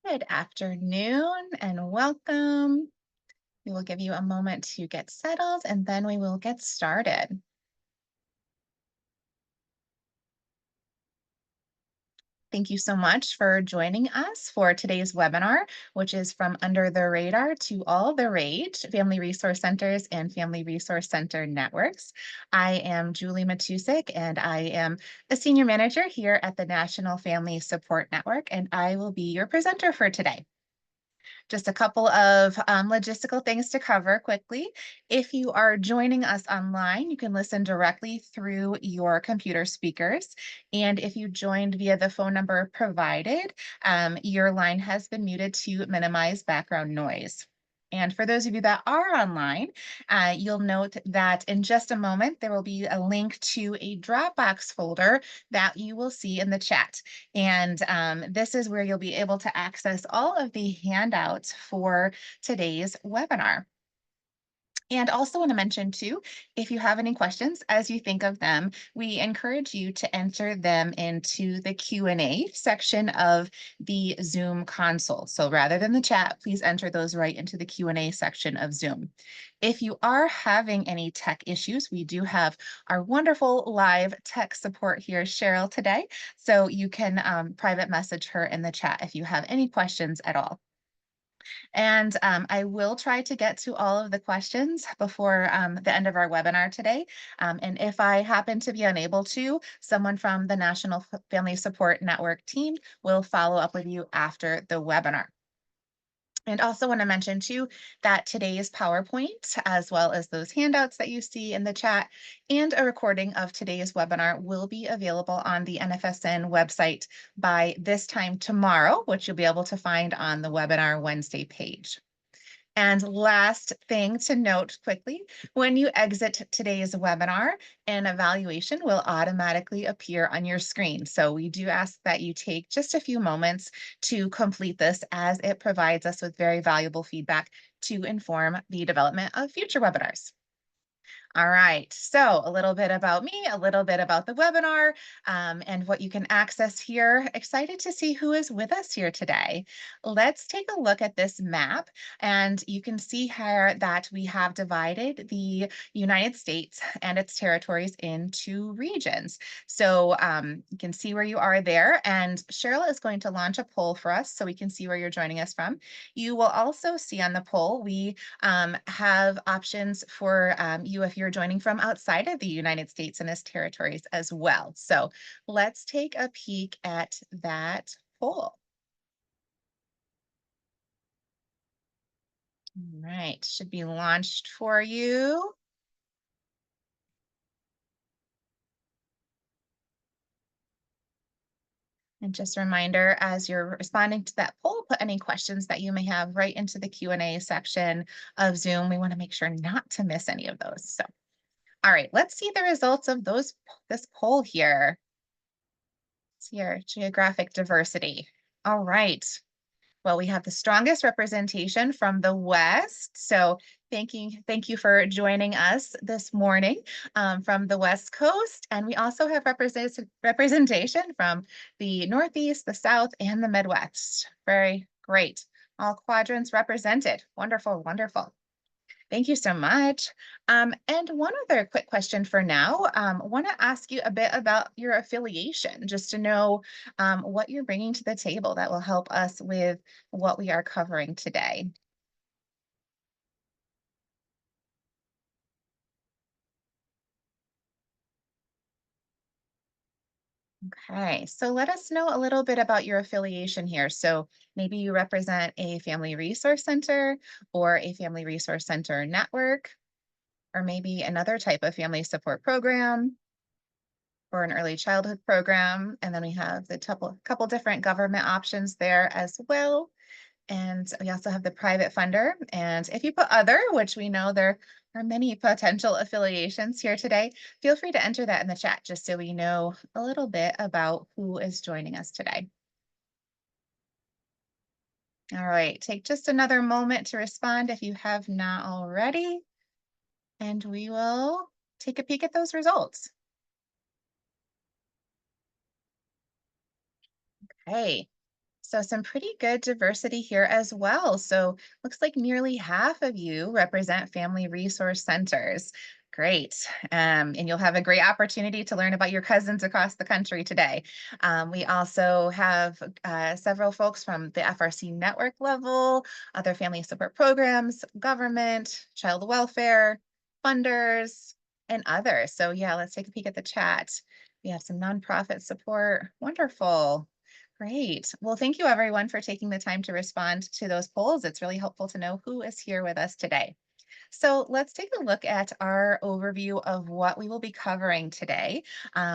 Good afternoon and welcome. We will give you a moment to get settled and then we will get started. Thank you so much for joining us for today's webinar, which is From Under the Radar to All the Rage, Family Resource Centers and Family Resource Center Networks. I am Julie Matusik and I am a senior manager here at the National Family Support Network, and I will be your presenter for today. Just a couple of logistical things to cover quickly. If you are joining us online, you can listen directly through your computer speakers. And if you joined via the phone number provided, your line has been muted to minimize background noise. And for those of you that are online, you'll note that in just a moment, there will be a link to a Dropbox folder that you will see in the chat. And this is where you'll be able to access all of the handouts for today's webinar. And also want to mention too, if you have any questions as you think of them, we encourage you to enter them into the Q&A section of the Zoom console. So rather than the chat, please enter those right into the Q&A section of Zoom. If you are having any tech issues, we do have our wonderful live tech support here, Cheryl, today. So you can private message her in the chat if you have any questions at all. And I will try to get to all of the questions before the end of our webinar today. And if I happen to be unable to, someone from the National Family Support Network team will follow up with you after the webinar. And also want to mention too that today's PowerPoint, as well as those handouts that you see in the chat, and a recording of today's webinar will be available on the NFSN website by this time tomorrow, which you'll be able to find on the webinar Wednesday page. And last thing to note quickly, when you exit today's webinar, an evaluation will automatically appear on your screen. So we do ask that you take just a few moments to complete this, as it provides us with very valuable feedback to inform the development of future webinars. All right, so a little bit about me, a little bit about the webinar, and what you can access here. Excited to see who is with us here today. Let's take a look at this map, and you can see here that we have divided the United States and its territories into regions. So you can see where you are there, and Cheryl is going to launch a poll for us so we can see where you're joining us from. You will also see on the poll, we have options for you if you're joining from outside of the United States and its territories as well. So let's take a peek at that poll. All right, should be launched for you. And just a reminder, as you're responding to that poll, put any questions that you may have right into the Q&A section of Zoom. We want to make sure not to miss any of those. So, all right, let's see the results of this poll here. It's here, geographic diversity. All right. Well, we have the strongest representation from the West. So thank you for joining us this morning from the West Coast. And we also have representation from the Northeast, the South, and the Midwest. Very great. All quadrants represented. Wonderful, wonderful. Thank you so much. And one other quick question for now. Want to ask you a bit about your affiliation, just to know what you're bringing to the table that will help us with what we are covering today. Okay, so let us know a little bit about your affiliation here. So maybe you represent a family resource center or a family resource center network, or maybe another type of family support program, or an early childhood program. And then we have the couple different government options there as well. And we also have the private funder. And if you put other, which we know there are many potential affiliations here today, feel free to enter that in the chat just so we know a little bit about who is joining us today. All right, take just another moment to respond if you have not already, and we will take a peek at those results. Okay, So some pretty good diversity here as well. So looks like nearly half of you represent family resource centers. Great. And you'll have a great opportunity to learn about your cousins across the country today. We also have several folks from the FRC network level, other family support programs, government, child welfare, funders, and others. So yeah, let's take a peek at the chat. We have some nonprofit support. Wonderful. Great. Well, thank you everyone for taking the time to respond to those polls. It's really helpful to know who is here with us today. So let's take a look at our overview of what we will be covering today.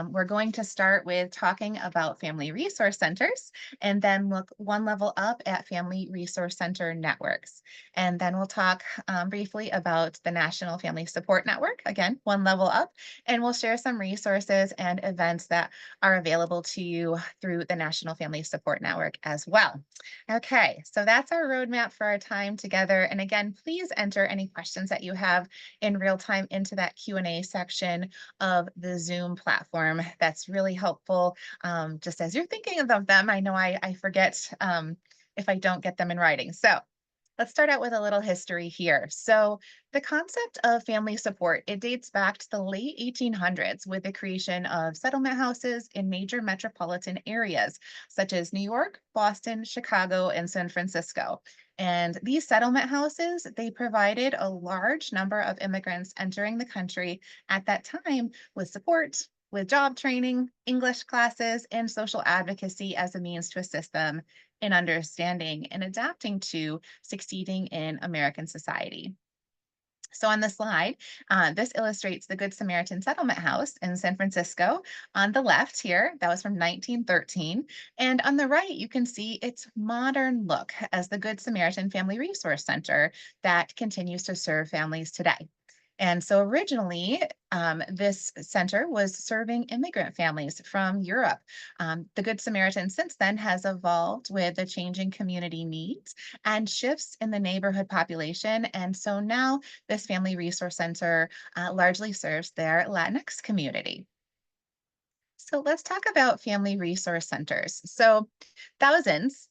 We're going to start with talking about family resource centers and then look one level up at family resource center networks. And then we'll talk briefly about the National Family Support Network, again, one level up, and we'll share some resources and events that are available to you through the National Family Support Network as well. Okay, so that's our roadmap for our time together. And again, please enter any questions that you have in real time into that Q&A section of the Zoom platform. That's really helpful. Just as you're thinking of them, I know I forget if I don't get them in writing. So let's start out with a little history here. So the concept of family support, it dates back to the late 1800s with the creation of settlement houses in major metropolitan areas such as New York, Boston, Chicago, and San Francisco. And these settlement houses, they provided a large number of immigrants entering the country at that time with support, with job training, English classes, and social advocacy as a means to assist them in understanding and adapting to succeeding in American society. So on the slide, this illustrates the Good Samaritan Settlement House in San Francisco. On the left here, that was from 1913. And on the right, you can see its modern look as the Good Samaritan Family Resource Center that continues to serve families today. And so originally, this center was serving immigrant families from Europe. The Good Samaritan since then has evolved with the changing community needs and shifts in the neighborhood population. And so now this Family Resource Center largely serves their Latinx community. So let's talk about family resource centers. So thousands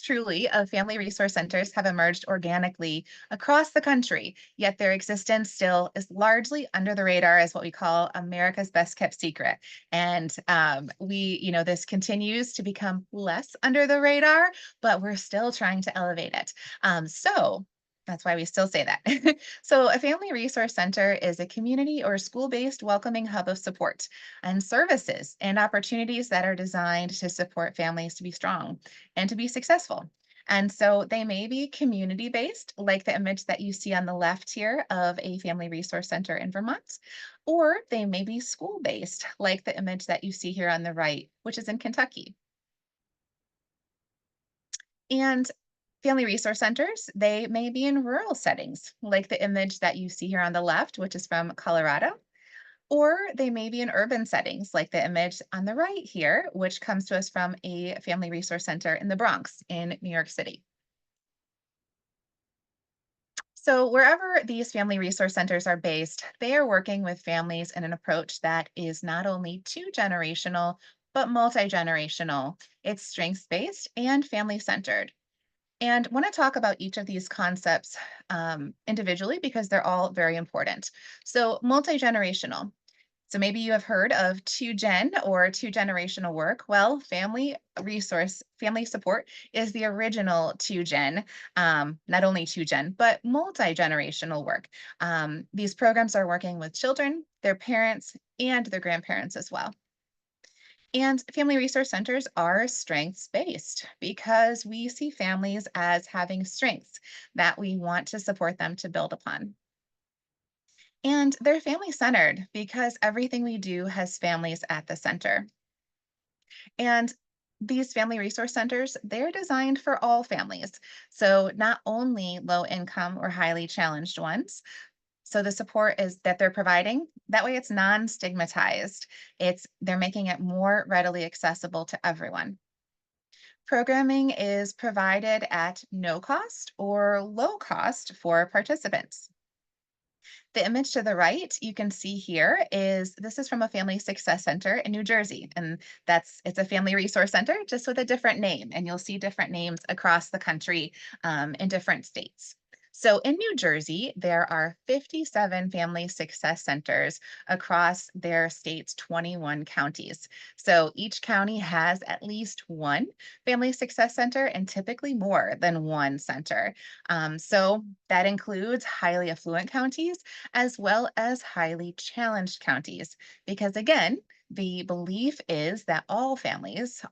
truly of family resource centers have emerged organically across the country, yet their existence still is largely under the radar as what we call America's best kept secret. And this continues to become less under the radar, but we're still trying to elevate it. So that's why we still say that. So, a family resource center is a community or school based welcoming hub of support and services and opportunities that are designed to support families to be strong and to be successful. And so they may be community based, like the image that you see on the left here of a family resource center in Vermont, or they may be school based, like the image that you see here on the right, which is in Kentucky. And family resource centers, they may be in rural settings, like the image that you see here on the left, which is from Colorado. Or they may be in urban settings, like the image on the right here, which comes to us from a family resource center in the Bronx in New York City. So, wherever these family resource centers are based, they are working with families in an approach that is not only two generational, but multi generational. It's strengths based and family centered. And I want to talk about each of these concepts individually because they're all very important. So, multi generational. So maybe you have heard of 2Gen or two generational work. Well, family support is the original 2Gen, not only 2Gen, but multi generational work. These programs are working with children, their parents, and their grandparents as well. And family resource centers are strengths based because we see families as having strengths that we want to support them to build upon. And they're family centered because everything we do has families at the center. And these family resource centers, they're designed for all families. So not only low income or highly challenged ones. So the support is that they're providing, that way it's non-stigmatized. They're making it more readily accessible to everyone. Programming is provided at no cost or low cost for participants. The image to the right you can see here is this is from a family success center in New Jersey. And it's a family resource center just with a different name. And you'll see different names across the country in different states. So in New Jersey, there are 57 family success centers across their state's 21 counties. So each county has at least one family success center and typically more than one center. So that includes highly affluent counties as well as highly challenged counties. Because again, the belief is that all families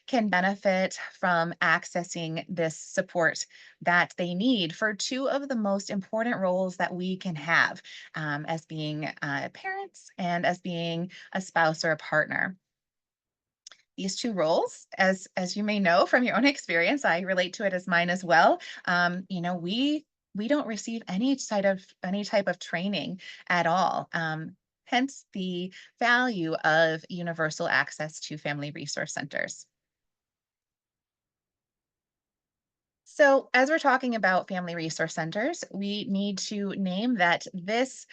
can benefit from accessing this support that they need for two of the most important roles that we can have as being parents and as being a spouse or a partner. These two roles, as you may know from your own experience, I relate to it as mine as well. We don't receive any type of training at all. Hence the value of universal access to family resource centers. So, as we're talking about family resource centers, we need to name that this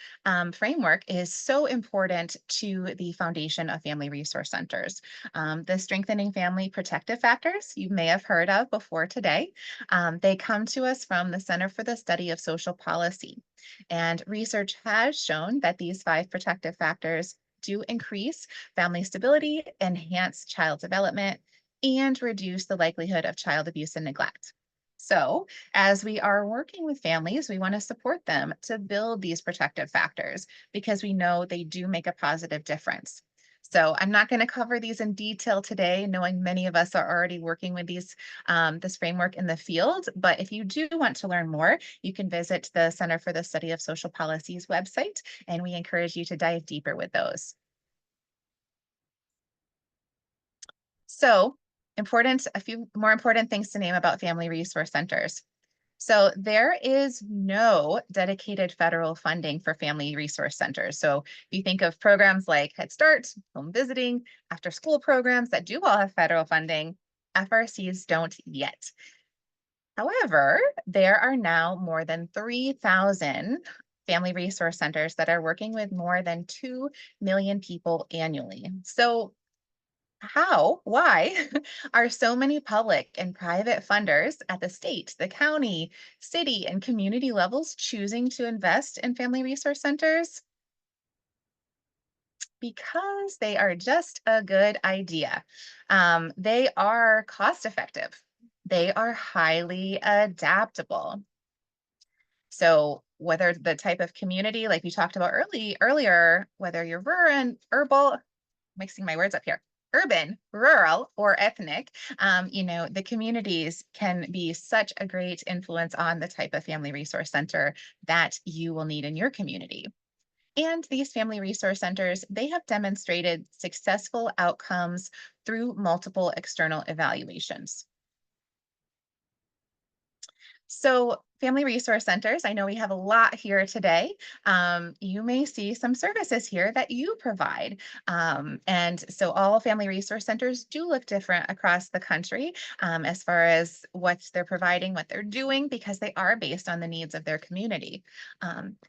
framework is so important to the foundation of family resource centers. The strengthening family protective factors you may have heard of before today. They come to us from the Center for the Study of Social Policy. And research has shown that these five protective factors do increase family stability, enhance child development, and reduce the likelihood of child abuse and neglect. So, as we are working with families, we want to support them to build these protective factors because we know they do make a positive difference. So, I'm not going to cover these in detail today, knowing many of us are already working with this framework in the field. But if you do want to learn more, you can visit the Center for the Study of Social Policy's website, and we encourage you to dive deeper with those. So, a few more important things to name about family resource centers. So there is no dedicated federal funding for family resource centers. So if you think of programs like Head Start, home visiting, after school programs that do all have federal funding, FRCs don't yet. However, there are now more than 3,000 family resource centers that are working with more than 2 million people annually. So why are so many public and private funders at the state, the county, city, and community levels choosing to invest in family resource centers? Because they are just a good idea. They are cost effective. They are highly adaptable. So whether the type of community, like we talked about earlier, whether you're rural and herbal, mixing my words up here, urban, rural, or ethnic, the communities can be such a great influence on the type of family resource center that you will need in your community. And these family resource centers, they have demonstrated successful outcomes through multiple external evaluations. So, family resource centers, I know we have a lot here today. You may see some services here that you provide. And so, all family resource centers do look different across the country as far as what they're providing, what they're doing, because they are based on the needs of their community.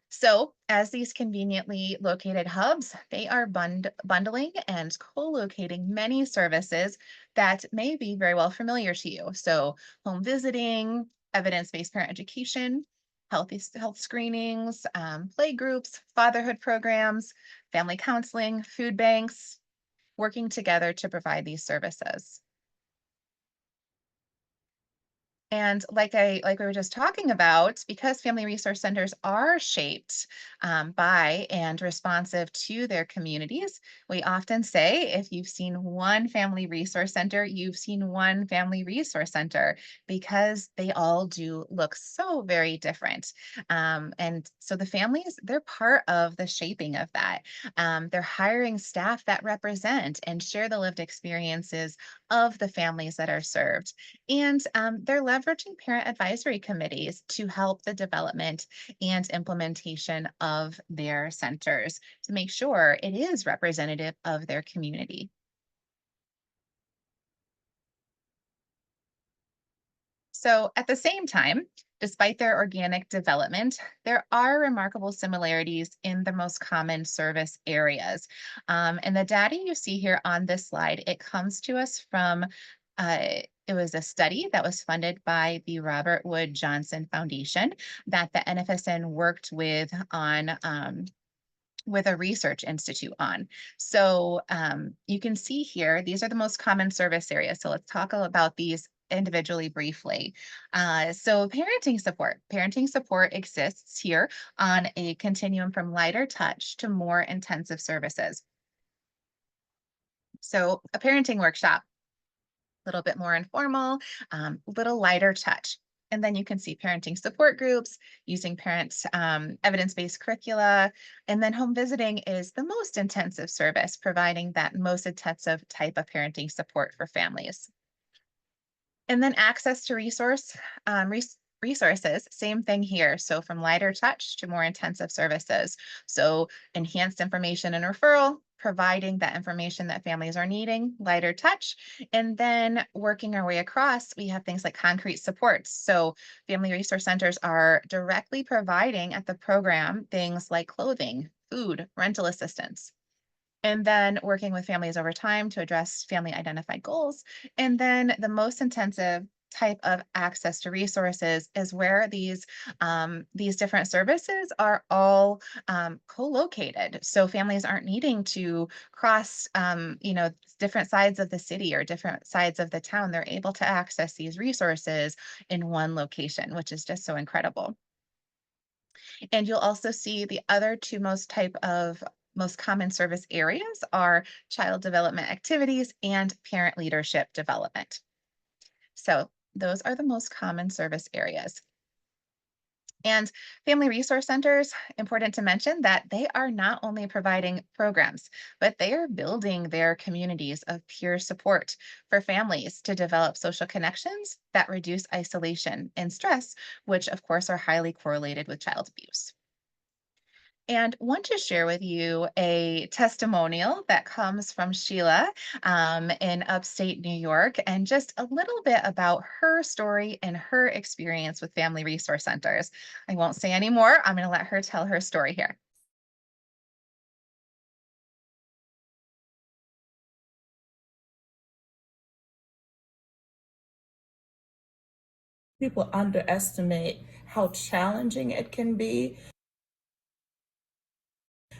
So, as these conveniently located hubs, they are bundling and co locating many services that may be very well familiar to you. So, home visiting, evidence-based parent education, health screenings, play groups, fatherhood programs, family counseling, food banks, working together to provide these services. And like we were just talking about, because family resource centers are shaped by and responsive to their communities, we often say if you've seen one family resource center, you've seen one family resource center because they all do look so very different. And so the families, they're part of the shaping of that. They're hiring staff that represent and share the lived experiences of the families that are served. And they're leveraging parent advisory committees to help the development and implementation of their centers to make sure it is representative of their community. So at the same time, Despite their organic development, there are remarkable similarities in the most common service areas. And the data you see here on this slide, it comes to us from it was a study that was funded by the Robert Wood Johnson Foundation that the NFSN worked with on with a research institute on. So you can see here, these are the most common service areas. So let's talk about these individually briefly. So parenting support exists here on a continuum from lighter touch to more intensive services. So a parenting workshop, a little bit more informal, little lighter touch. And then you can see parenting support groups using parents' evidence-based curricula. And then home visiting is the most intensive service, providing that most intensive type of parenting support for families. And then access to resources, same thing here. So from lighter touch to more intensive services. So enhanced information and referral, providing that information that families are needing, lighter touch. And then working our way across, we have things like concrete supports. So family resource centers are directly providing at the program things like clothing, food, rental assistance, and then working with families over time to address family identified goals. And then the most intensive type of access to resources is where these different services are all co-located. So families aren't needing to cross, different sides of the city or different sides of the town. They're able to access these resources in one location, which is just so incredible. And you'll also see the other two most common service areas are child development activities and parent leadership development. So those are the most common service areas. And family resource centers, important to mention that they are not only providing programs, but they are building their communities of peer support for families to develop social connections that reduce isolation and stress, which of course are highly correlated with child abuse. And want to share with you a testimonial that comes from Sheila in upstate New York, and just a little bit about her story and her experience with family resource centers. I won't say any more. I'm going to let her tell her story here. People underestimate how challenging it can be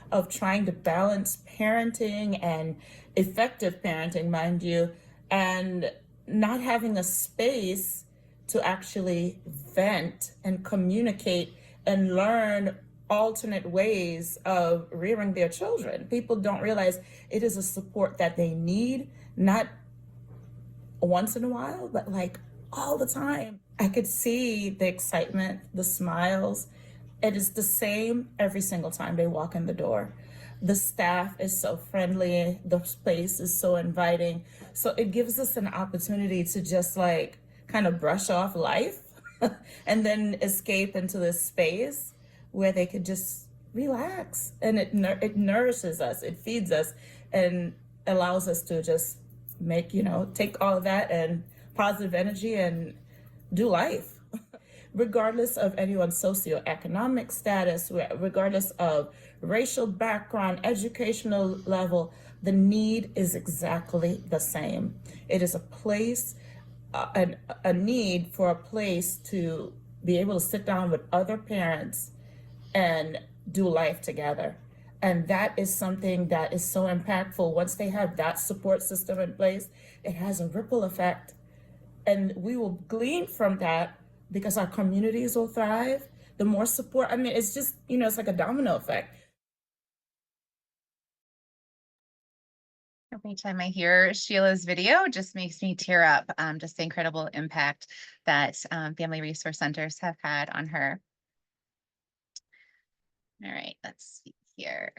of trying to balance parenting and effective parenting, mind you, and not having a space to actually vent and communicate and learn alternate ways of rearing their children. People don't realize it is a support that they need, not once in a while, but like all the time. I could see the excitement, the smiles. It is the same every single time they walk in the door. The staff is so friendly, the space is so inviting. So it gives us an opportunity to just like kind of brush off life and then escape into this space where they could just relax, and it nourishes us, it feeds us, and allows us to just take all of that and positive energy and do life. Regardless of anyone's socioeconomic status, regardless of racial background, educational level, the need is exactly the same. It is a place, a need for a place to be able to sit down with other parents and do life together. And that is something that is so impactful. Once they have that support system in place, it has a ripple effect. And we will glean from that because our communities will thrive. The more support, I mean, it's just, it's like a domino effect. Every time I hear Sheila's video, it just makes me tear up. Just the incredible impact that family resource centers have had on her. All right, let's see here.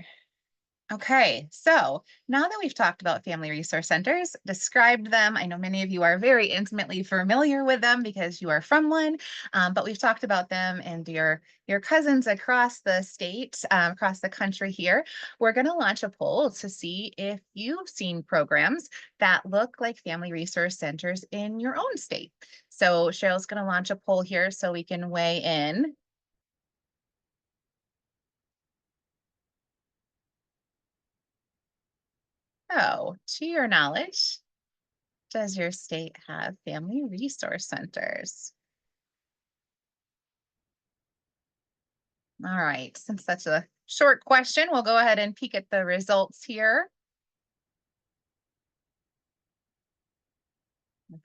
Okay, so now that we've talked about family resource centers, described them, I know many of you are very intimately familiar with them because you are from one, but we've talked about them and your cousins across the state, across the country here. We're going to launch a poll to see if you've seen programs that look like family resource centers in your own state. So Cheryl's going to launch a poll here so we can weigh in. So, to your knowledge, does your state have family resource centers? All right, since that's a short question, we'll go ahead and peek at the results here.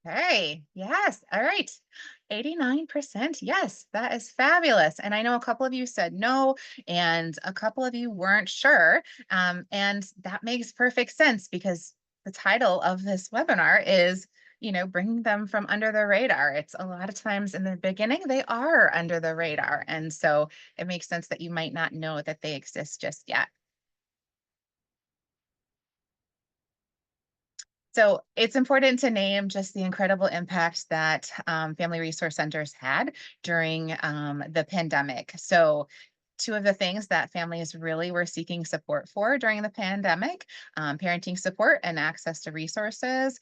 Okay, yes, all right. 89%. Yes, that is fabulous. And I know a couple of you said no, and a couple of you weren't sure. And that makes perfect sense because the title of this webinar is, bringing them from under the radar. It's a lot of times in the beginning, they are under the radar. And so it makes sense that you might not know that they exist just yet. So it's important to name just the incredible impact that family resource centers had during the pandemic. So two of the things that families really were seeking support for during the pandemic, parenting support and access to resources,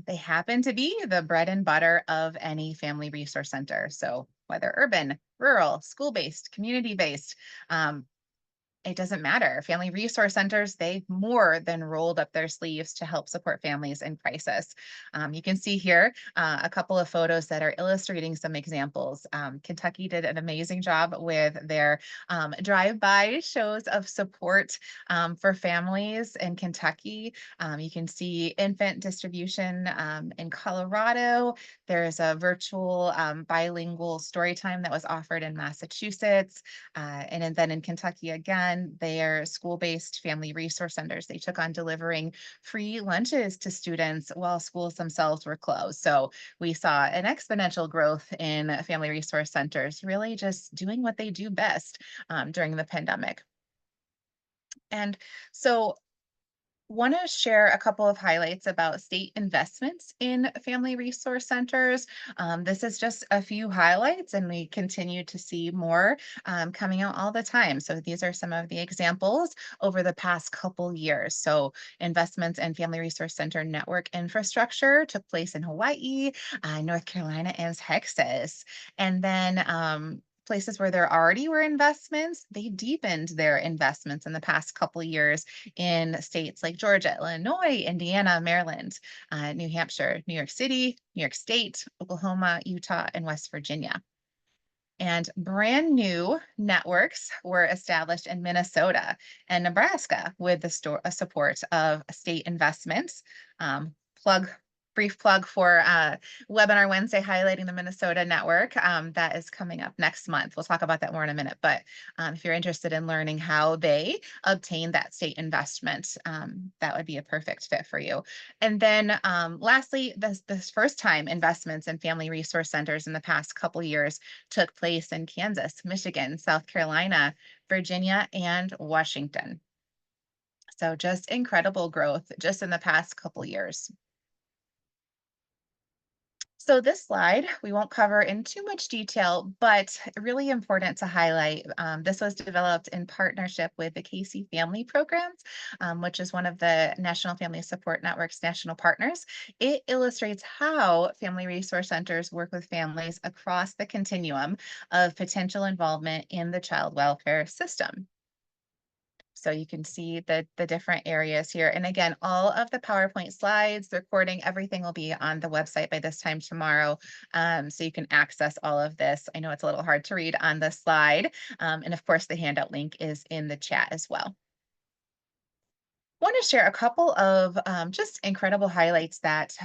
they happen to be the bread and butter of any family resource center. So whether urban, rural, school-based, community-based, it doesn't matter. Family resource centers, they more than rolled up their sleeves to help support families in crisis. You can see here a couple of photos that are illustrating some examples. Kentucky did an amazing job with their drive-by shows of support for families in Kentucky. You can see infant distribution in Colorado. There's a virtual bilingual story time that was offered in Massachusetts. And then in Kentucky again, their school-based family resource centers, they took on delivering free lunches to students while schools themselves were closed. So we saw an exponential growth in family resource centers, really just doing what they do best during the pandemic. And so want to share a couple of highlights about state investments in family resource centers. This is just a few highlights, and we continue to see more coming out all the time. So these are some of the examples over the past couple years. So investments in family resource center network infrastructure took place in Hawaii, North Carolina, and Texas. And then places where there already were investments, they deepened their investments in the past couple years in states like Georgia, Illinois, Indiana, Maryland, New Hampshire, New York City, New York State, Oklahoma, Utah, and West Virginia. And brand new networks were established in Minnesota and Nebraska with the support of state investments. Plug Brief plug for webinar Wednesday highlighting the Minnesota network that is coming up next month. We'll talk about that more in a minute. But if you're interested in learning how they obtain that state investment, that would be a perfect fit for you. And then lastly, this first time investments in family resource centers in the past couple years took place in Kansas, Michigan, South Carolina, Virginia, and Washington. So just incredible growth just in the past couple years. So this slide, we won't cover in too much detail, but really important to highlight. This was developed in partnership with the Casey Family Programs, which is one of the National Family Support Network's national partners. It illustrates how family resource centers work with families across the continuum of potential involvement in the child welfare system. So you can see the different areas here. And again, all of the PowerPoint slides, the recording, everything will be on the website by this time tomorrow. So you can access all of this. I know it's a little hard to read on the slide. And of course, the handout link is in the chat as well. Want to share a couple of just incredible highlights that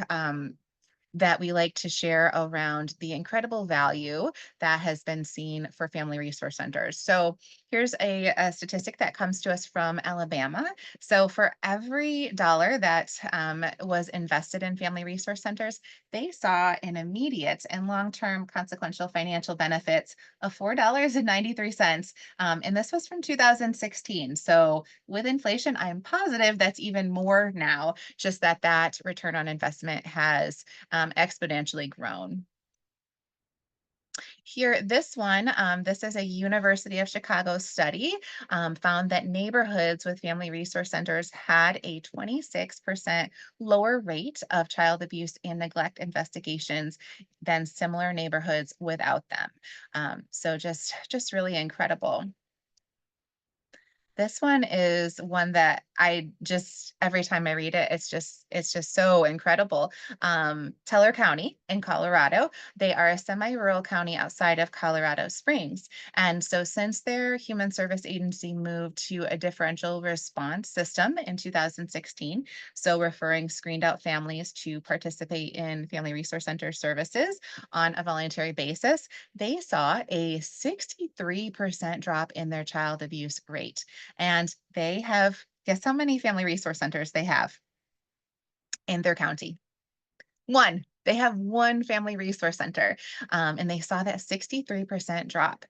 that we like to share around the incredible value that has been seen for family resource centers. So here's a statistic that comes to us from Alabama. So for every dollar that was invested in family resource centers, they saw an immediate and long-term consequential financial benefits of $4.93. And this was from 2016. So with inflation, I'm positive that's even more now, just that return on investment has exponentially grown. Here, this one, this is a University of Chicago study, found that neighborhoods with family resource centers had a 26% lower rate of child abuse and neglect investigations than similar neighborhoods without them. So just really incredible. This one is one that I just every time I read it, it's just so incredible. Teller County in Colorado, they are a semi-rural county outside of Colorado Springs. And so since their human service agency moved to a differential response system in 2016, so referring screened out families to participate in family resource center services on a voluntary basis, they saw a 63% drop in their child abuse rate. And they have, guess how many family resource centers they have in their county? One. They have one family resource center, and they saw that 63% drop.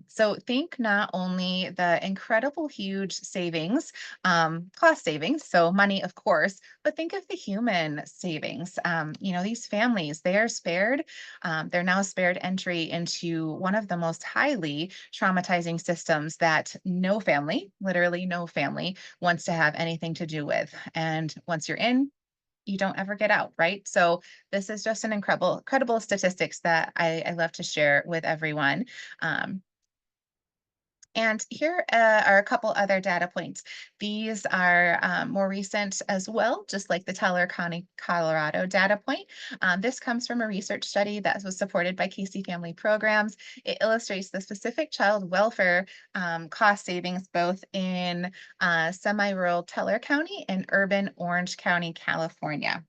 So think not only the incredible huge savings, cost savings, so money, of course, but think of the human savings. These families, they are spared, they're now spared entry into one of the most highly traumatizing systems that no family, literally no family, wants to have anything to do with. And once you're in, you don't ever get out, right? So this is just an incredible statistics that I love to share with everyone. Um, and here are a couple other data points. These are more recent as well, just like the Teller County, Colorado data point. This comes from a research study that was supported by Casey Family Programs. It illustrates the specific child welfare cost savings both in semi-rural Teller County and urban Orange County, California.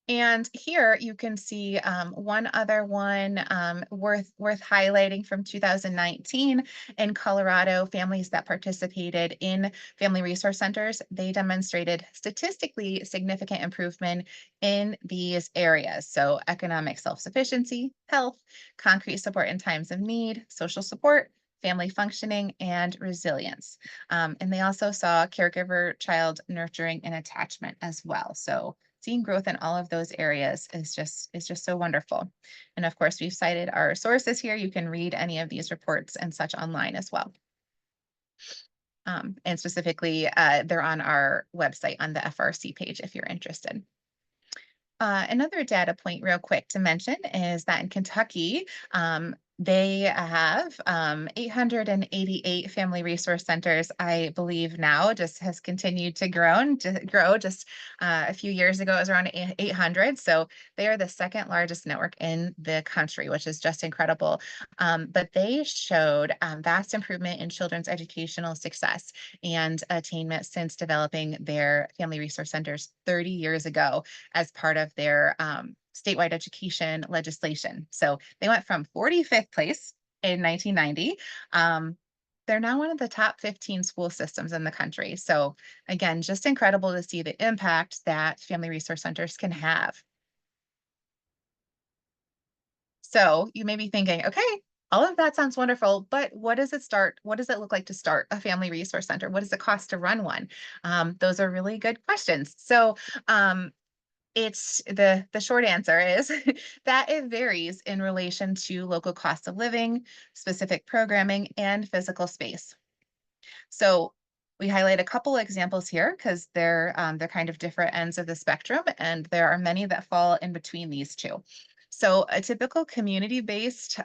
And here you can see one other one worth highlighting from 2019 in Colorado. Families that participated in family resource centers, they demonstrated statistically significant improvement in these areas. So economic self-sufficiency, health, concrete support in times of need, social support, family functioning, and resilience. And they also saw caregiver child nurturing and attachment as well. So seeing growth in all of those areas is just so wonderful. And of course, we've cited our sources here. You can read any of these reports and such online as well. And specifically, they're on our website on the FRC page if you're interested. Another data point, real quick, to mention is that in Kentucky, they have 888 family resource centers. I believe now just has continued to grow. Just a few years ago, it was around 800. So they are the second largest network in the country, which is just incredible. But they showed vast improvement in children's educational success and attainment since developing their family resource centers 30 years ago as part of their statewide education legislation. So they went from 45th place in 1990. They're now one of the top 15 school systems in the country. So again, just incredible to see the impact that family resource centers can have. So you may be thinking, okay, all of that sounds wonderful, but what does it start? What does it look like to start a family resource center? What does it cost to run one? Those are really good questions. So it's the short answer is that it varies in relation to local cost of living, specific programming, and physical space. So we highlight a couple examples here because they're kind of different ends of the spectrum, and there are many that fall in between these two. So a typical community-based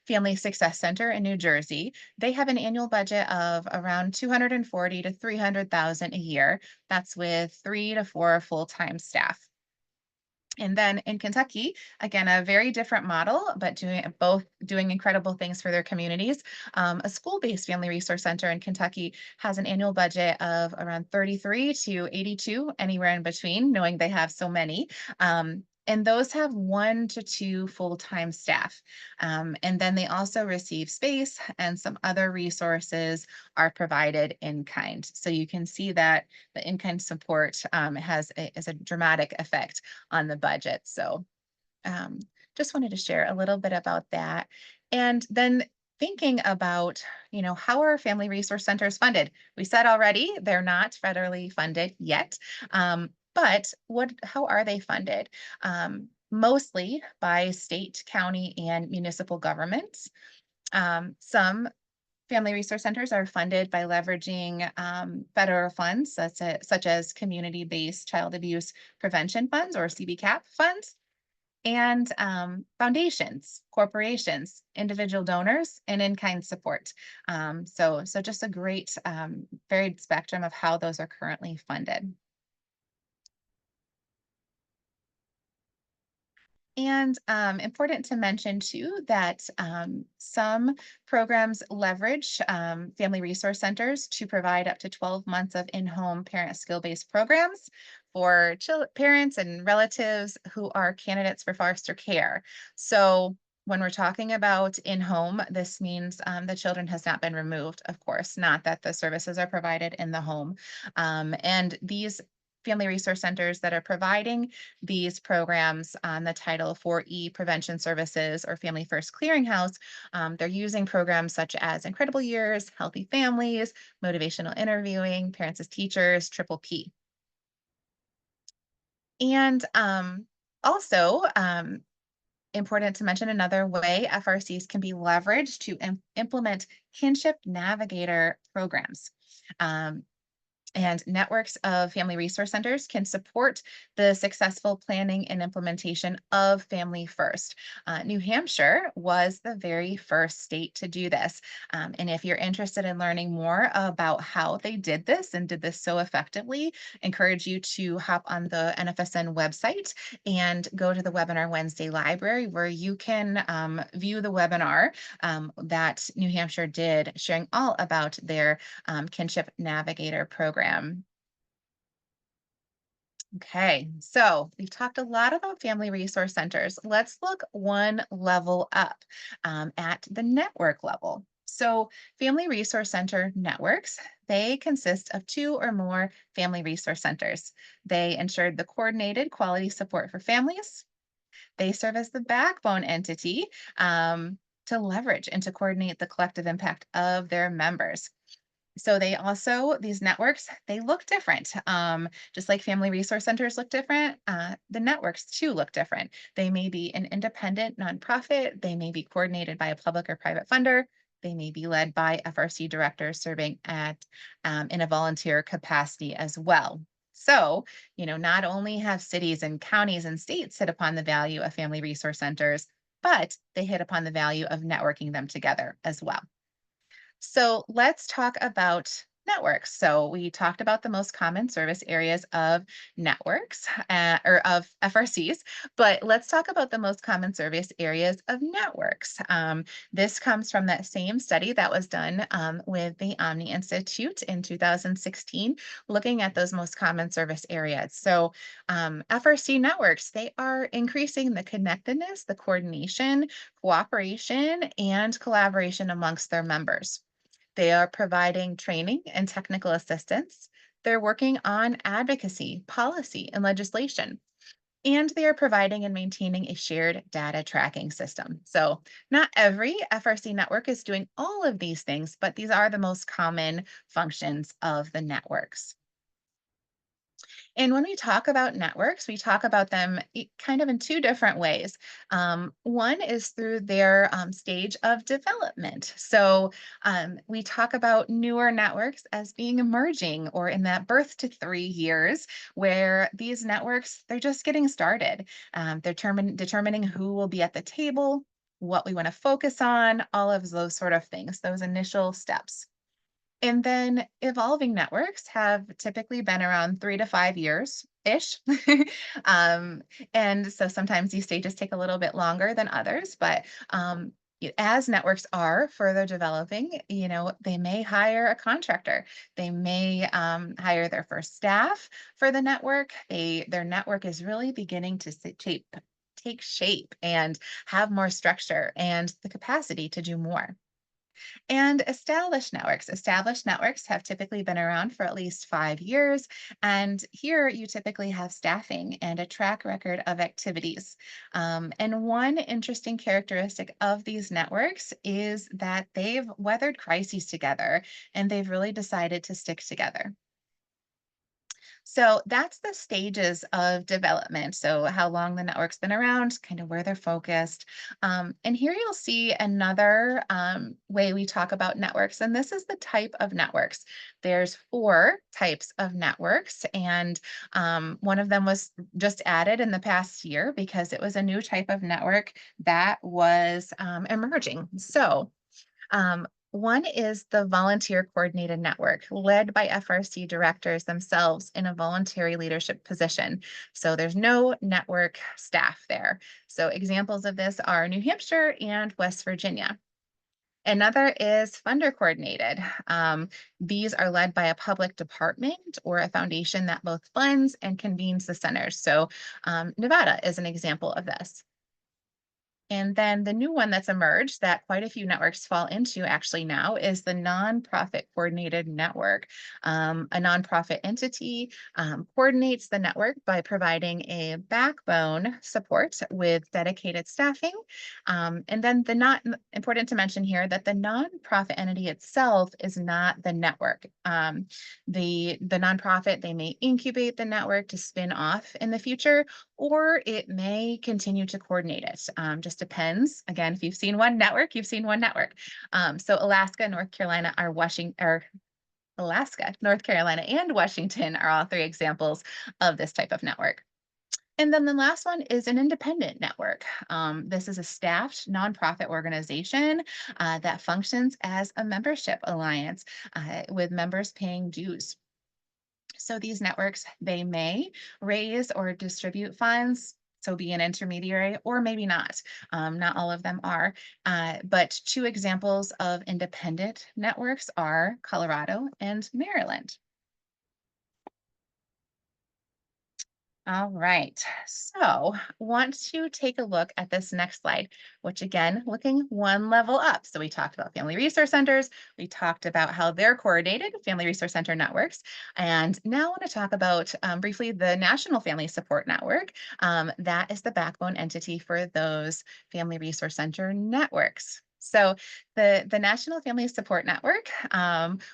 family success center in New Jersey, they have an annual budget of around 240 to 300,000 a year. That's with 3 to 4 full-time staff. And then in Kentucky, again, a very different model, but doing incredible things for their communities. A school-based family resource center in Kentucky has an annual budget of around 33 to 82, anywhere in between, knowing they have so many. And those have 1 to 2 full-time staff. And then they also receive space, and some other resources are provided in kind. So you can see that the in-kind support is a dramatic effect on the budget. So um, just wanted to share a little bit about that. And then thinking about, how are family resource centers funded? We said already they're not federally funded yet. But how are they funded? Mostly by state, county, and municipal governments. Some family resource centers are funded by leveraging federal funds, such as community-based child abuse prevention funds, or CBCAP funds, and foundations, corporations, individual donors, and in-kind support. So just a great varied spectrum of how those are currently funded. And important to mention too that some programs leverage family resource centers to provide up to 12 months of in-home parent skill-based programs for parents and relatives who are candidates for foster care. So when we're talking about in-home, this means the children has not been removed, of course, not that the services are provided in the home. And these family resource centers that are providing these programs on the Title 4E prevention services or Family First Clearinghouse. They're using programs such as Incredible Years, Healthy Families, motivational interviewing, Parents as Teachers, Triple P. And also, important to mention another way FRCs can be leveraged to implement kinship navigator programs. Um, and networks of family resource centers can support the successful planning and implementation of Family First. New Hampshire was the very first state to do this. And if you're interested in learning more about how they did this and did this so effectively, encourage you to hop on the NFSN website and go to the Webinar Wednesday library, where you can view the webinar that New Hampshire did, sharing all about their Kinship Navigator program. Okay, so we've talked a lot about family resource centers. Let's look one level up at the network level. So family resource center networks, they consist of 2 or more family resource centers. They ensure the coordinated quality support for families. They serve as the backbone entity to leverage and to coordinate the collective impact of their members. So these networks, they look different. Just like family resource centers look different, the networks too look different. They may be an independent nonprofit, they may be coordinated by a public or private funder, they may be led by FRC directors serving in a volunteer capacity as well. So, not only have cities and counties and states hit upon the value of family resource centers, but they hit upon the value of networking them together as well. So let's talk about networks. So we talked about the most common service areas of networks or of FRCs, but let's talk about the most common service areas of networks. This comes from that same study that was done with the Omni Institute in 2016, looking at those most common service areas. So FRC networks, they are increasing the connectedness, the coordination, cooperation, and collaboration amongst their members. They are providing training and technical assistance. They're working on advocacy, policy, and legislation. And they are providing and maintaining a shared data tracking system. So, not every FRC network is doing all of these things, but these are the most common functions of the networks. And when we talk about networks, we talk about them kind of in 2 different ways. One is through their stage of development. So we talk about newer networks as being emerging or in that birth to 3 years, where these networks, they're just getting started. They're determining who will be at the table, what we want to focus on, all of those sort of things, those initial steps. And then evolving networks have typically been around 3 to 5 years ish. um, and so sometimes these stages take a little bit longer than others, but as networks are further developing, they may hire a contractor. They may hire their first staff for the network. Their network is really beginning to take shape and have more structure and the capacity to do more. And established networks have typically been around for at least 5 years. And here you typically have staffing and a track record of activities. And one interesting characteristic of these networks is that they've weathered crises together and they've really decided to stick together. So that's the stages of development. So, how long the network's been around, kind of where they're focused. And here you'll see another way we talk about networks. And this is the type of networks. There's 4 types of networks. And one of them was just added in the past year because it was a new type of network that was emerging. So, one is the volunteer coordinated network led by FRC directors themselves in a voluntary leadership position. So there's no network staff there. So examples of this are New Hampshire and West Virginia. Another is funder coordinated. These are led by a public department or a foundation that both funds and convenes the centers. So Nevada is an example of this. And then the new one that's emerged that quite a few networks fall into actually now is the nonprofit coordinated network. A nonprofit entity coordinates the network by providing a backbone support with dedicated staffing. And then the not important to mention here that the nonprofit entity itself is not the network. The nonprofit, they may incubate the network to spin off in the future, or it may continue to coordinate it. Just depends. Again, if you've seen one network, you've seen one network. So Alaska, North Carolina are Alaska, North Carolina, and Washington are all 3 examples of this type of network. And then the last one is an independent network. This is a staffed nonprofit organization that functions as a membership alliance with members paying dues. So these networks, they may raise or distribute funds, so be an intermediary, or maybe not. Not all of them are. But 2 examples of independent networks are Colorado and Maryland. All right. So, want to take a look at this next slide, which again, looking one level up. So, we talked about family resource centers. We talked about how they're coordinated, family resource center networks. And now I want to talk about briefly the National Family Support Network. That is the backbone entity for those family resource center networks. So the National Family Support Network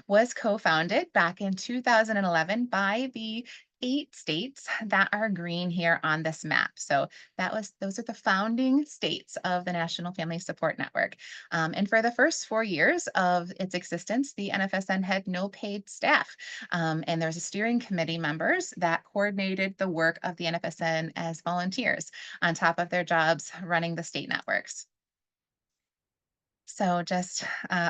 was co-founded back in 2011 by the 8 states that are green here on this map. So those are the founding states of the National Family Support Network. And for the first 4 years of its existence, the NFSN had no paid staff. And there's a steering committee members that coordinated the work of the NFSN as volunteers on top of their jobs running the state networks. So just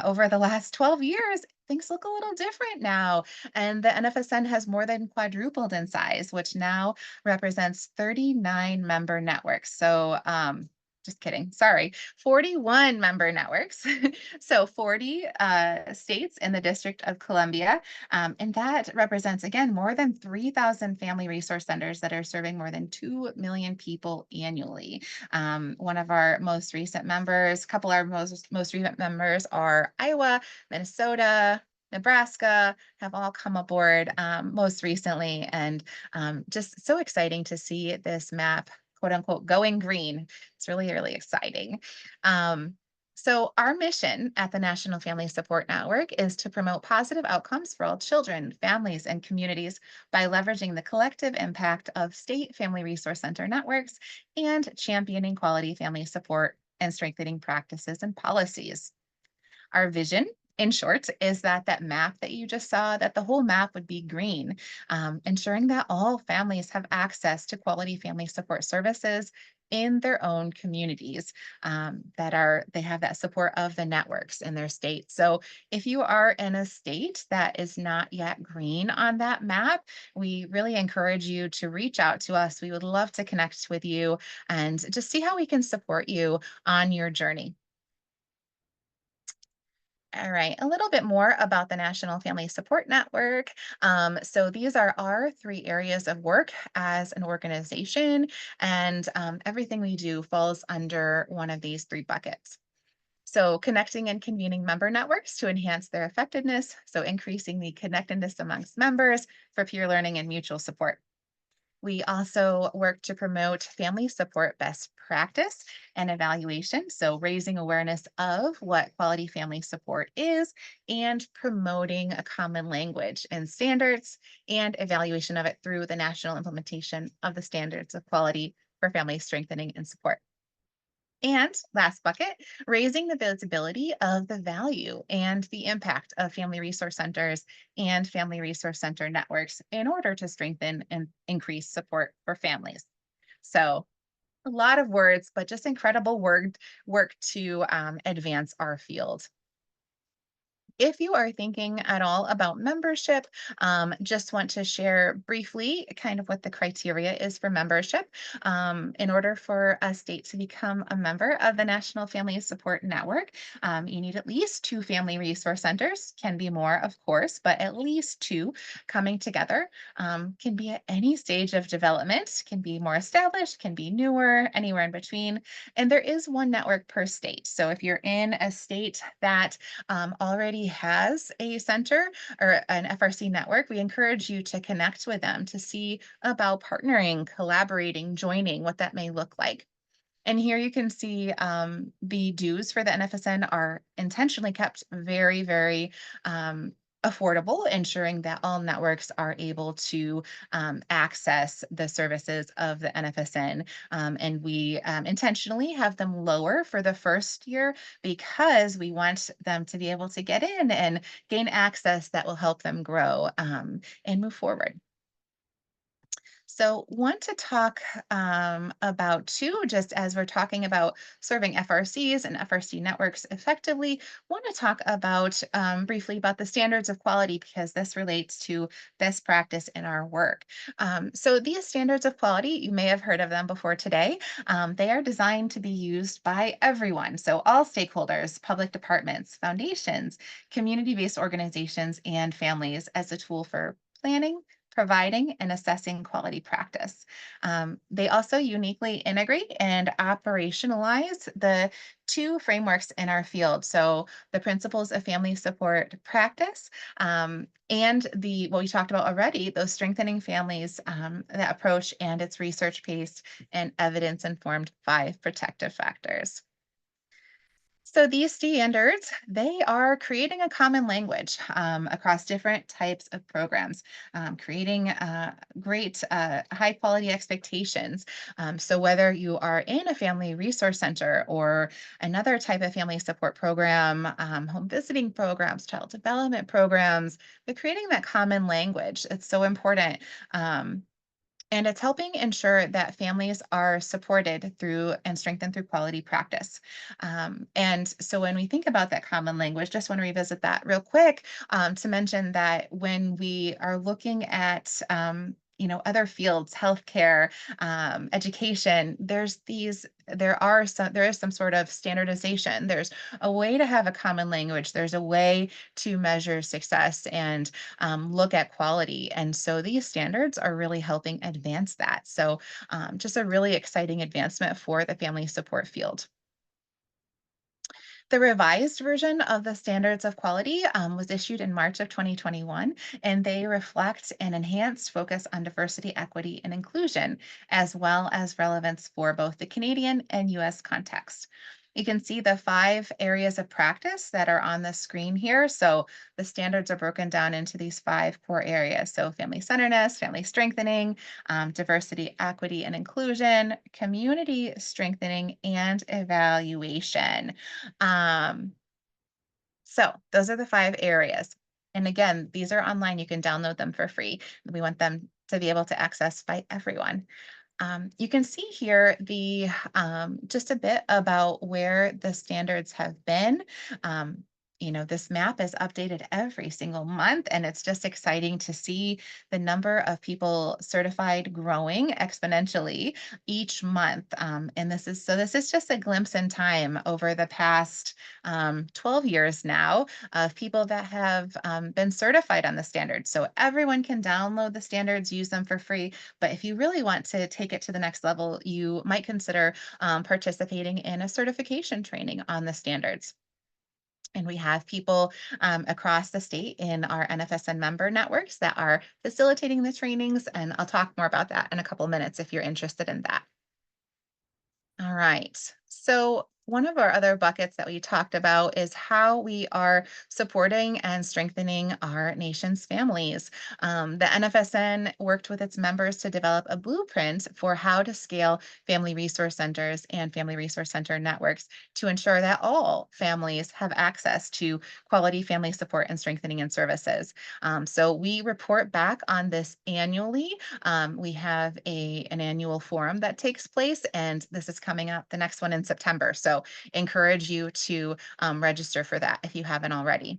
over the last 12 years, things look a little different now. And the NFSN has more than quadrupled in size, which now represents 39 member networks. So just kidding. Sorry, 41 member networks. So 40 states in the District of Columbia. And that represents, again, more than 3,000 family resource centers that are serving more than 2 million people annually. One of our most recent members, a couple of our most recent members are Iowa, Minnesota, Nebraska have all come aboard most recently, and just so exciting to see this map, quote unquote, going green. It's really, really exciting. So our mission at the National Family Support Network is to promote positive outcomes for all children, families, and communities by leveraging the collective impact of state family resource center networks and championing quality family support and strengthening practices and policies. Our vision In short, is that that map that you just saw, that the whole map would be green, ensuring that all families have access to quality family support services in their own communities, they have that support of the networks in their state. So if you are in a state that is not yet green on that map, we really encourage you to reach out to us. We would love to connect with you and just see how we can support you on your journey. All right, a little bit more about the National Family Support Network. So, these are our three areas of work as an organization, and everything we do falls under one of these three buckets. So, connecting and convening member networks to enhance their effectiveness, so increasing the connectedness amongst members for peer learning and mutual support. We also work to promote family support best practice and evaluation. So, raising awareness of what quality family support is and promoting a common language and standards and evaluation of it through the national implementation of the standards of quality for family strengthening and support. And last bucket, raising the visibility of the value and the impact of family resource centers and family resource center networks in order to strengthen and increase support for families. So, a lot of words, but just incredible work to advance our field. If you are thinking at all about membership, just want to share briefly kind of what the criteria is for membership. In order for a state to become a member of the National Family Support Network, you need at least two family resource centers, can be more, of course, but at least two coming together. Can be at any stage of development, can be more established, can be newer, anywhere in between. And there is one network per state. So if you're in a state that already has a center or an FRC network, we encourage you to connect with them to see about partnering, collaborating, joining, what that may look like. And here you can see the dues for the NFSN are intentionally kept very, very affordable, ensuring that all networks are able to access the services of the NFSN. And we intentionally have them lower for the first year because we want them to be able to get in and gain access that will help them grow and move forward. So, want to talk about too, just as we're talking about serving FRCs and FRC networks effectively, want to talk about briefly about the standards of quality because this relates to best practice in our work. So, these standards of quality, you may have heard of them before today. They are designed to be used by everyone. So, all stakeholders, public departments, foundations, community based organizations, and families as a tool for planning, providing and assessing quality practice. They also uniquely integrate and operationalize the two frameworks in our field. So the principles of family support practice and the what we talked about already, those strengthening families, that approach and its research-based and evidence-informed 5 protective factors. So these standards, they are creating a common language across different types of programs, creating great high quality expectations. So whether you are in a family resource center or another type of family support program, home visiting programs, child development programs, but creating that common language, it's so important. And it's helping ensure that families are supported through and strengthened through quality practice. And so when we think about that common language, just want to revisit that real quick to mention that when we are looking at other fields, healthcare, education, there is some sort of standardization. There's a way to have a common language. There's a way to measure success and look at quality. And so these standards are really helping advance that. So just a really exciting advancement for the family support field. The revised version of the standards of quality was issued in March of 2021, and they reflect an enhanced focus on diversity, equity, and inclusion, as well as relevance for both the Canadian and US context. You can see the 5 areas of practice that are on the screen here. So the standards are broken down into these 5 core areas. So family centeredness, family strengthening, diversity, equity, and inclusion, community strengthening, and evaluation. Um, So those are the 5 areas. And again, these are online. You can download them for free. We want them to be able to access by everyone. You can see here the just a bit about where the standards have been. Um, this map is updated every single month, and it's just exciting to see the number of people certified growing exponentially each month. And this is just a glimpse in time over the past 12 years now of people that have been certified on the standards. So everyone can download the standards, use them for free, but if you really want to take it to the next level, you might consider participating in a certification training on the standards. And we have people across the state in our NFSN member networks that are facilitating the trainings. And I'll talk more about that in a couple minutes if you're interested in that. All right. So, one of our other buckets that we talked about is how we are supporting and strengthening our nation's families. The NFSN worked with its members to develop a blueprint for how to scale family resource centers and family resource center networks to ensure that all families have access to quality family support and strengthening and services. So, we report back on this annually. We have an annual forum that takes place, and this is coming up the next one in September. So encourage you to register for that if you haven't already.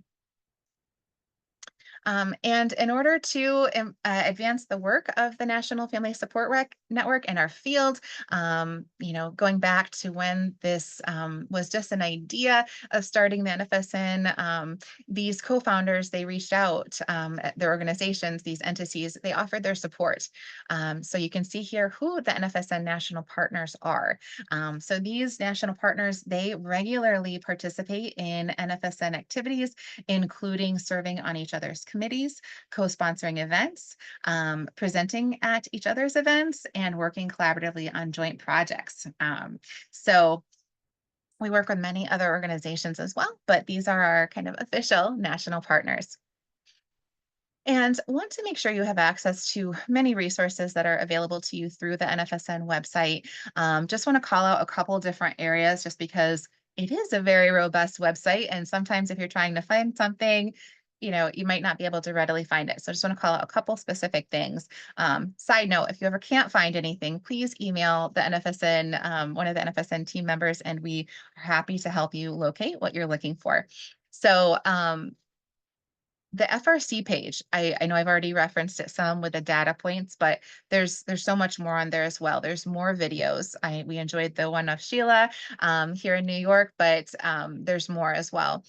And in order to advance the work of the National Family Support Network in our field, going back to when this was just an idea of starting the NFSN, these co-founders, they reached out at their organizations, these entities, they offered their support. So you can see here who the NFSN national partners are. So these national partners, they regularly participate in NFSN activities, including serving on each other's committees, co-sponsoring events, presenting at each other's events, and working collaboratively on joint projects. So we work with many other organizations as well, but these are our kind of official national partners. And want to make sure you have access to many resources that are available to you through the NFSN website. Just want to call out a couple different areas just because it is a very robust website. And sometimes if you're trying to find something, you might not be able to readily find it. So just want to call out a couple specific things. Side note, if you ever can't find anything, please email the NFSN, one of the NFSN team members, and we are happy to help you locate what you're looking for. So the FRC page, I know I've already referenced it some with the data points, but there's so much more on there as well. There's more videos. We enjoyed the one of Sheila here in New York, but there's more as well.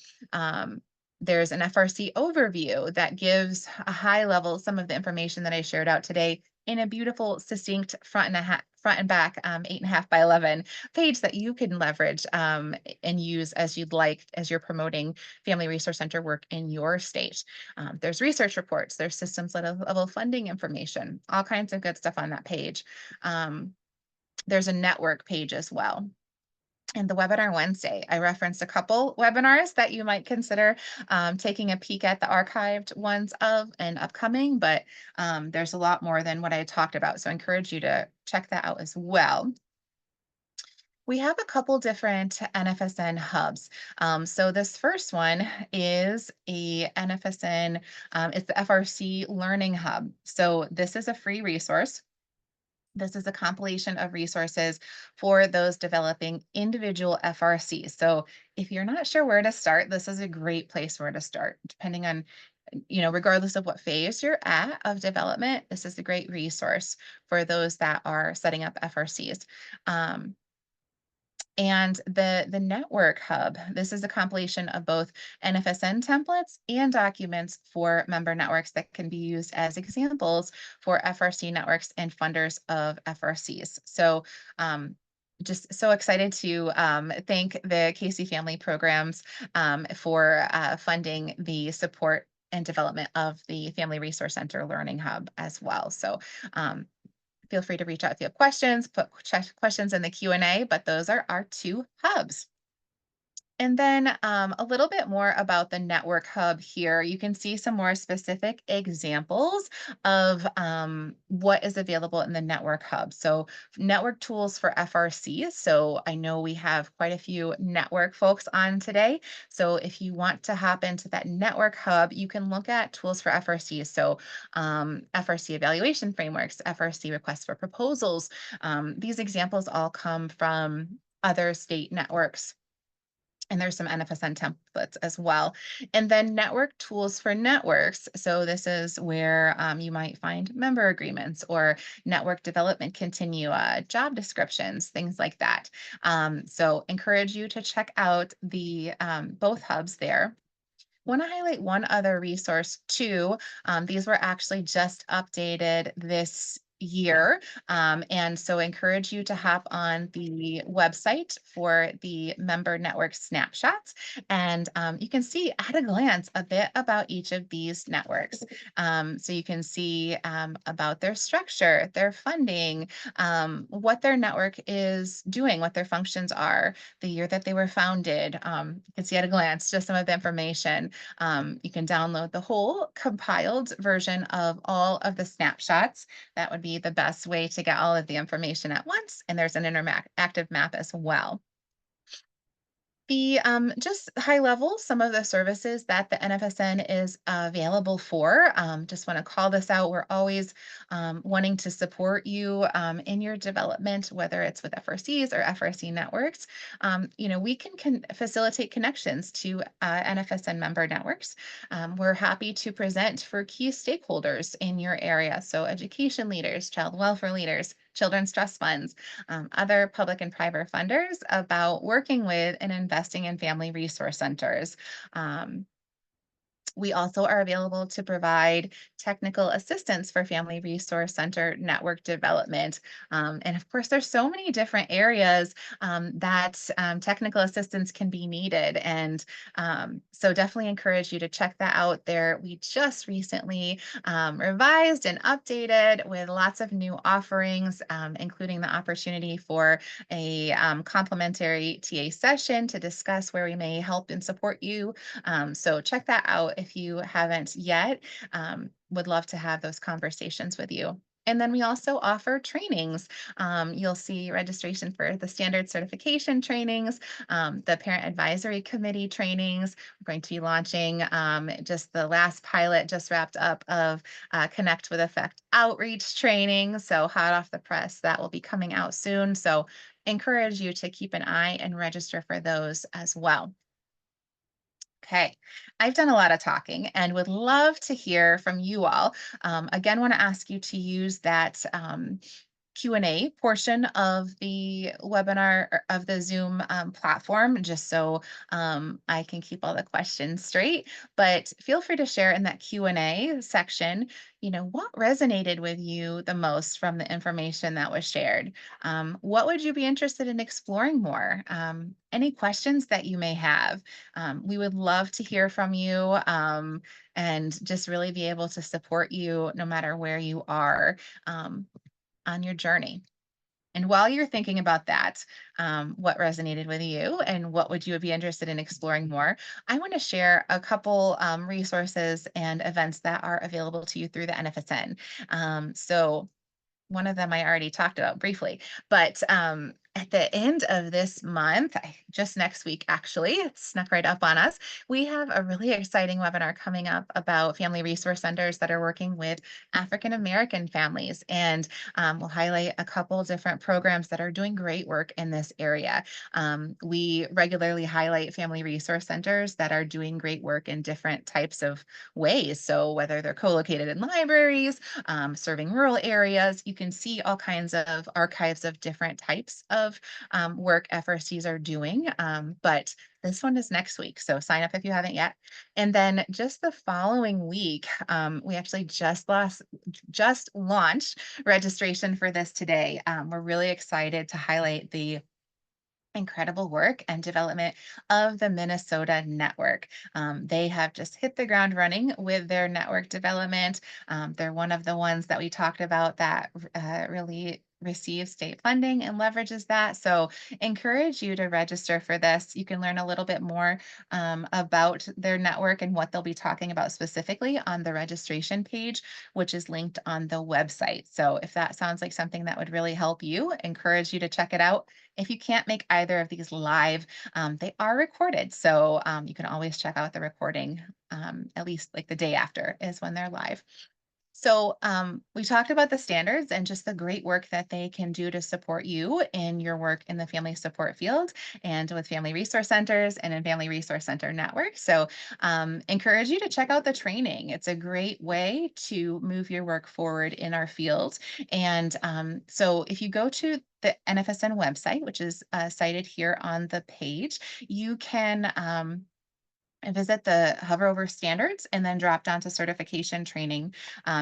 There's an FRC overview that gives a high level some of the information that I shared out today in a beautiful, succinct front and back 8.5 by 11 page that you can leverage and use as you'd like as you're promoting Family Resource Center work in your state. There's research reports, there's systems level funding information, all kinds of good stuff on that page. There's a network page as well. And the webinar Wednesday, I referenced a couple webinars that you might consider taking a peek at the archived ones of and upcoming, but there's a lot more than what I talked about. So I encourage you to check that out as well. We have a couple different NFSN hubs. So this first one is a NFSN, it's the FRC Learning Hub. So this is a free resource. This is a compilation of resources for those developing individual FRCs. So if you're not sure where to start, this is a great place where to start, depending on, regardless of what phase you're at of development, this is a great resource for those that are setting up FRCs. And the network hub, this is a compilation of both NFSN templates and documents for member networks that can be used as examples for FRC networks and funders of FRCs. So just so excited to thank the Casey Family Programs for funding the support and development of the Family Resource Center Learning Hub as well. So feel free to reach out if you have questions, put questions in the Q&A, but those are our two hubs. And then a little bit more about the network hub here. You can see some more specific examples of what is available in the network hub. So, network tools for FRCs. So, I know we have quite a few network folks on today. So, if you want to hop into that network hub, you can look at tools for FRCs. So, FRC evaluation frameworks, FRC requests for proposals. These examples all come from other state networks, and there's some NFSN templates as well. And then network tools for networks. So this is where you might find member agreements or network development continua, job descriptions, things like that. So encourage you to check out the both hubs there. Want to highlight one other resource too. These were actually just updated this year. And so encourage you to hop on the website for the member network snapshots. And you can see at a glance a bit about each of these networks. So you can see about their structure, their funding, what their network is doing, what their functions are, the year that they were founded. You can see at a glance just some of the information. You can download the whole compiled version of all of the snapshots. That would be the best way to get all of the information at once. And there's an interactive map as well. The just high level, some of the services that the NFSN is available for. Just want to call this out. We're always wanting to support you in your development, whether it's with FRCs or FRC networks. We can facilitate connections to NFSN member networks. We're happy to present for key stakeholders in your area, so education leaders, child welfare leaders, children's trust funds, other public and private funders about working with and investing in family resource centers. We also are available to provide technical assistance for Family Resource Center network development. And of course, there's so many different areas that technical assistance can be needed. And so definitely encourage you to check that out there. We just recently revised and updated with lots of new offerings, including the opportunity for a complimentary TA session to discuss where we may help and support you. So check that out if you haven't yet. Would love to have those conversations with you. And then we also offer trainings. You'll see registration for the standard certification trainings, the parent advisory committee trainings. We're going to be launching just the last pilot just wrapped up of Connect with Effect outreach training. So hot off the press, that will be coming out soon. So encourage you to keep an eye and register for those as well. Okay, I've done a lot of talking and would love to hear from you all. Again, want to ask you to use that Q&A portion of the webinar or of the Zoom platform, just so I can keep all the questions straight. But feel free to share in that Q&A section, what resonated with you the most from the information that was shared? What would you be interested in exploring more? Any questions that you may have? We would love to hear from you and just really be able to support you no matter where you are. On your journey. And while you're thinking about that, what resonated with you and what would you be interested in exploring more? I want to share a couple resources and events that are available to you through the NFSN. So one of them I already talked about briefly, but at the end of this month, just next week, actually, it snuck right up on us. We have a really exciting webinar coming up about family resource centers that are working with African American families. And we'll highlight a couple different programs that are doing great work in this area. We regularly highlight family resource centers that are doing great work in different types of ways. So whether they're co-located in libraries, serving rural areas. You can see all kinds of archives of different types of work FRCs are doing. But this one is next week, so sign up if you haven't yet. And then just the following week, we actually just launched registration for this today. We're really excited to highlight the incredible work and development of the Minnesota network. They have just hit the ground running with their network development. They're one of the ones that we talked about that really receives state funding and leverages that. So encourage you to register for this. You can learn a little bit more about their network and what they'll be talking about specifically on the registration page, which is linked on the website. So if that sounds like something that would really help you, encourage you to check it out. If you can't make either of these live, they are recorded. So you can always check out the recording, at least like the day after is when they're live. So, we talked about the standards and just the great work that they can do to support you in your work in the family support field and with family resource centers and in family resource center network. So, encourage you to check out the training. It's a great way to move your work forward in our field. And so, if you go to the NFSN website, which is cited here on the page, you can and visit the hover over standards and then drop down to certification training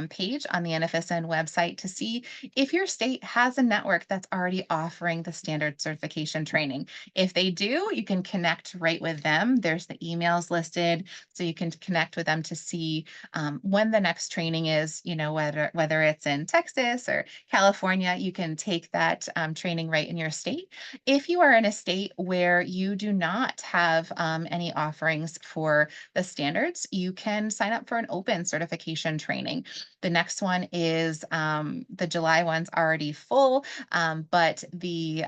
page on the NFSN website to see if your state has a network that's already offering the standard certification training. If they do, you can connect right with them. There's the emails listed, so you can connect with them to see when the next training is, whether it's in Texas or California, you can take that training right in your state. If you are in a state where you do not have any offerings for the standards, you can sign up for an open certification training. The next one is the July one's already full, but the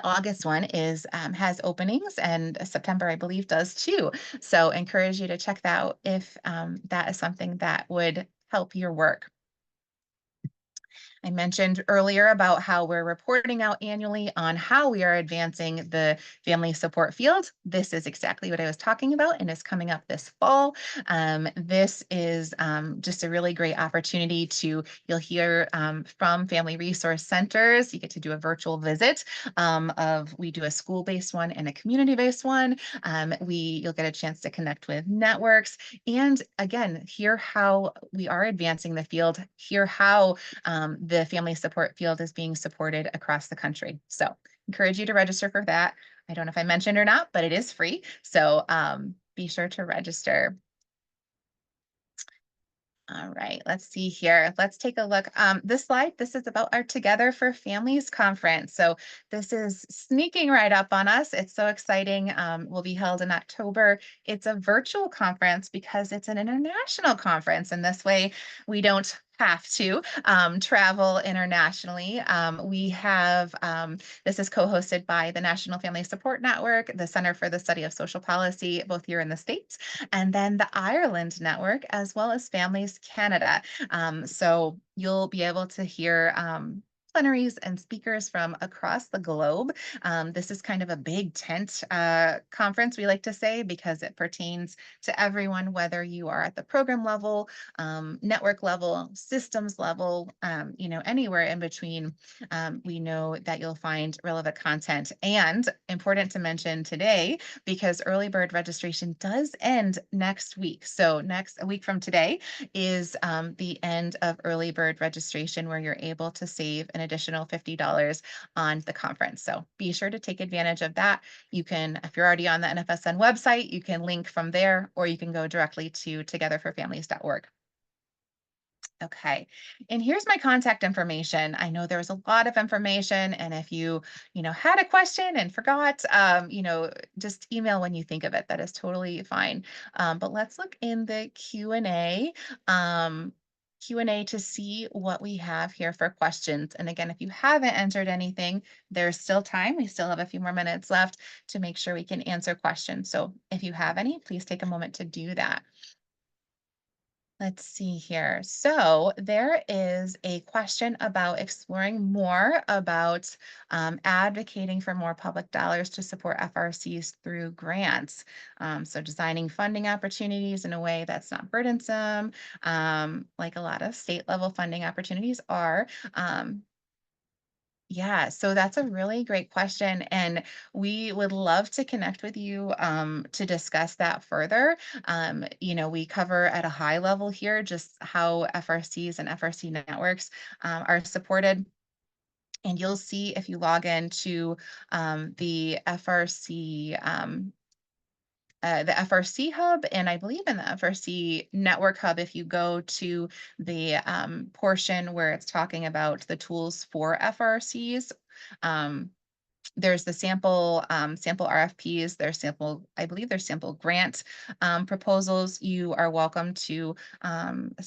August one is has openings, and September, I believe, does too. So encourage you to check that out if that is something that would help your work. I mentioned earlier about how we're reporting out annually on how we are advancing the family support field. This is exactly what I was talking about and is coming up this fall. This is just a really great opportunity you'll hear from family resource centers. You get to do a virtual visit we do a school-based one and a community-based one. You'll get a chance to connect with networks and again, hear how we are advancing the field, hear how the family support field is being supported across the country. So encourage you to register for that. I don't know if I mentioned or not, but it is free. So be sure to register. All right, let's see here. Let's take a look. This slide, this is about our Together for Families conference. So this is sneaking right up on us. It's so exciting. Will be held in October. It's a virtual conference because it's an international conference. And this way we don't have to travel internationally. This is co-hosted by the National Family Support Network, the Center for the Study of Social Policy, both here in the States, and then the Ireland Network, as well as Families Canada. So you'll be able to hear plenaries and speakers from across the globe. This is kind of a big tent conference, we like to say, because it pertains to everyone, whether you are at the program level, network level, systems level, anywhere in between. We know that you'll find relevant content. And important to mention today, because early bird registration does end next week. So a week from today is the end of early bird registration, where you're able to save an additional $50 on the conference. So be sure to take advantage of that. You can, if you're already on the NFSN website, you can link from there, or you can go directly to togetherforfamilies.org. Okay. And here's my contact information. I know there was a lot of information, and if you had a question and forgot, just email when you think of it. That is totally fine. But let's look in the um, Q&A to see what we have here for questions. And again, if you haven't entered anything, there's still time. We still have a few more minutes left to make sure we can answer questions. So if you have any, please take a moment to do that. Let's see here. So there is a question about exploring more about advocating for more public dollars to support FRCs through grants. So designing funding opportunities in a way that's not burdensome, like a lot of state level funding opportunities are. Yeah, so that's a really great question, and we would love to connect with you to discuss that further. We cover at a high level here just how FRCs and FRC networks are supported. And you'll see if you log into the FRC the FRC hub, and I believe in the FRC network hub, if you go to the portion where it's talking about the tools for FRCs, um, there's the sample RFPs, there's sample, I believe there's sample grant proposals. You are welcome to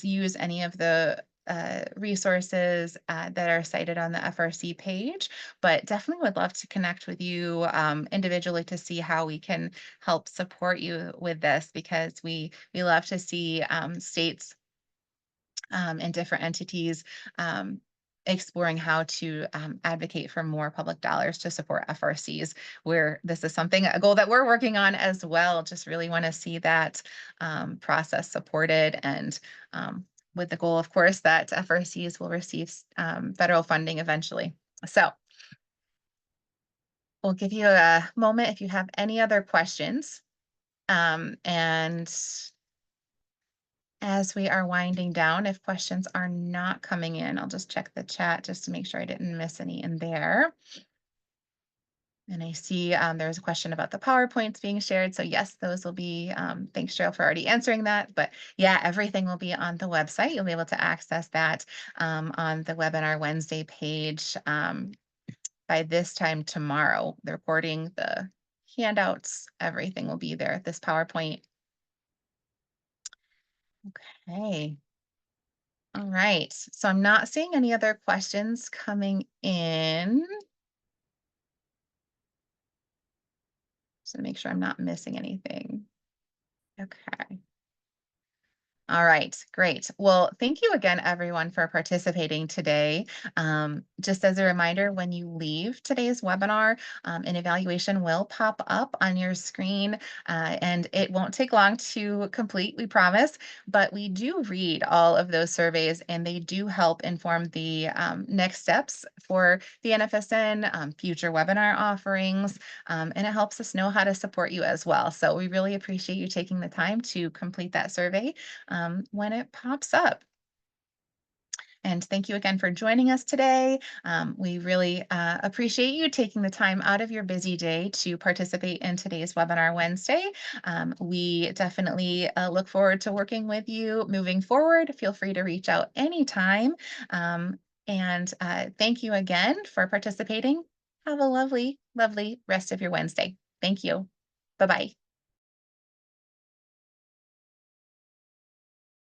use any of the resources that are cited on the FRC page, but definitely would love to connect with you individually to see how we can help support you with this, because we love to see states and different entities um, exploring how to advocate for more public dollars to support FRCs, where this is something, a goal that we're working on as well. Just really want to see that process supported, and with the goal, of course, that FRCs will receive federal funding eventually. So we'll give you a moment if you have any other questions. And as we are winding down, if questions are not coming in, I'll just check the chat just to make sure I didn't miss any in there. And I see there's a question about the PowerPoints being shared. So yes, those will be, thanks Cheryl for already answering that. But yeah, everything will be on the website. You'll be able to access that on the webinar Wednesday page by this time tomorrow. The recording, the handouts, everything will be there. This PowerPoint. Okay. All right, so I'm not seeing any other questions coming in. So to make sure I'm not missing anything. Okay. All right, great. Well, thank you again, everyone, for participating today. Just as a reminder, when you leave today's webinar, an evaluation will pop up on your screen, and it won't take long to complete, we promise. But we do read all of those surveys, and they do help inform the next steps for the NFSN, future webinar offerings, and it helps us know how to support you as well. So we really appreciate you taking the time to complete that survey when it pops up. And thank you again for joining us today. We really appreciate you taking the time out of your busy day to participate in today's webinar Wednesday. We definitely look forward to working with you moving forward. Feel free to reach out anytime. And thank you again for participating. Have a lovely, lovely rest of your Wednesday. Thank you. Bye-bye.